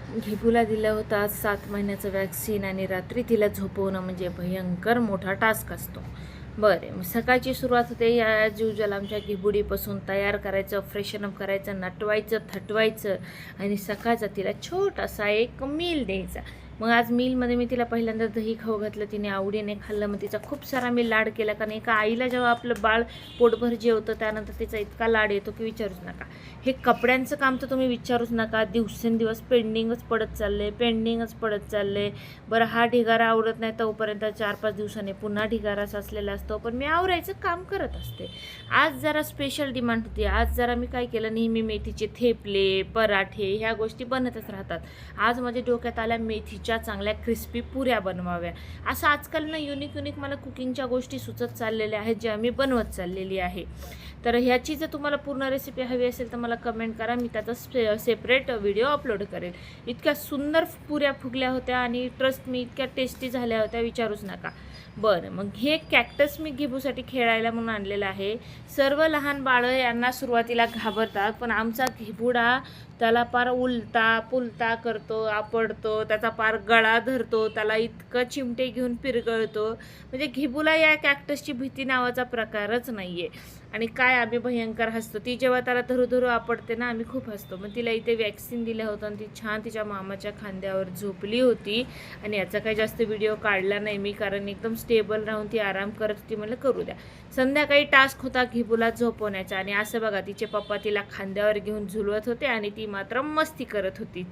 घेबूला दिलं होतं आज 7 महिन्याचं वॅक्सिन आणि रात्री तिला झोपवणं म्हणजे भयंकर मोठा टास्क असतो. बरं, मग सकाळची सुरुवात होते या युजुअल आमच्या घेबुडीपासून. तयार करायचं, फ्रेशनअप करायचं, नटवायचं, थटवायचं आणि सकाळचा तिला छोटासा एक मील द्यायचा. मग आज मीलमध्ये मी तिला पहिल्यांदा दही खाऊ घातलं, तिने आवडीने खाल्लं. मग तिचा खूप सारा मी लाड केला, कारण एका आईला जेव्हा आपलं बाळ पोटभर जेवतं त्यानंतर तिचा इतका लाड येतो की विचारूच नका. हे कपड्यांचं काम तर तुम्ही विचारूच नका, दिवसेंदिवस पेंडिंगच पडत चालले. बरं, हा ढिगारा आवडत नाही तोपर्यंत 4-5 दिवसांनी पुन्हा ढिगारा साचलेला असतो, पण मी आवरायचं काम करत असते. आज जरा स्पेशल डिमांड होती. आज जरा मी काय केलं, नेहमी मेथीचे थेपले, पराठे ह्या गोष्टी बनतच राहतात. आज माझ्या डोक्यात आल्या मेथीच्या चांगल्या क्रिस्पी पुऱ्या बनवाव्या. असं आजकाल ना युनिक मला कुकिंगच्या गोष्टी सुचत चाललेल्या आहेत, ज्या मी बनवत चाललेली आहे. तर ह्याची जर तुम्हाला पूर्ण रेसिपी हवी असेल तर मला कमेंट करा, मी त्याचा सेपरेट व्हिडिओ अपलोड करेल. इतक्या सुंदर पुऱ्या फुगल्या होत्या आणि ट्रस्ट मी इतक्या टेस्टी झाल्या होत्या, विचारूच नका. बरं, मग हे कॅक्टस मी घेबूसाठी खेळायला म्हणून आणलेलं आहे. सर्व लहान बाळं यांना सुरुवातीला घाबरतात, पण आमचा घेबुडा त्याला पार उलटा पुलटा करतो, आपडतो, त्याचा पार गळा धरतो, त्याला इतकं चिमटे घेऊन पिरगळतो. म्हणजे घेबूला या कॅक्टसची भीती नावाचा प्रकारच नाही आहे. आणि काय आम्ही भयंकर हसतो. ती जेव्हा त्याला धरू आपडते ना, आम्ही खूप हसतो. मग तिला इथे वॅक्सिन दिलं होतं आणि ती छान तिच्या मामाच्या खांद्यावर झोपली होती. आणि याचा काही जास्त व्हिडिओ काढला नाही मी, कारण एकदम स्टेबल राहून ती आराम करत होती, मला करू द्या. संध्याकाळी टास्क होता घेबूला झोपवण्याचा आणि असं बघा, तिचे पप्पा तिला खांद्यावर घेऊन झुलवत होते आणि ती मात्र मस्ती करत होती.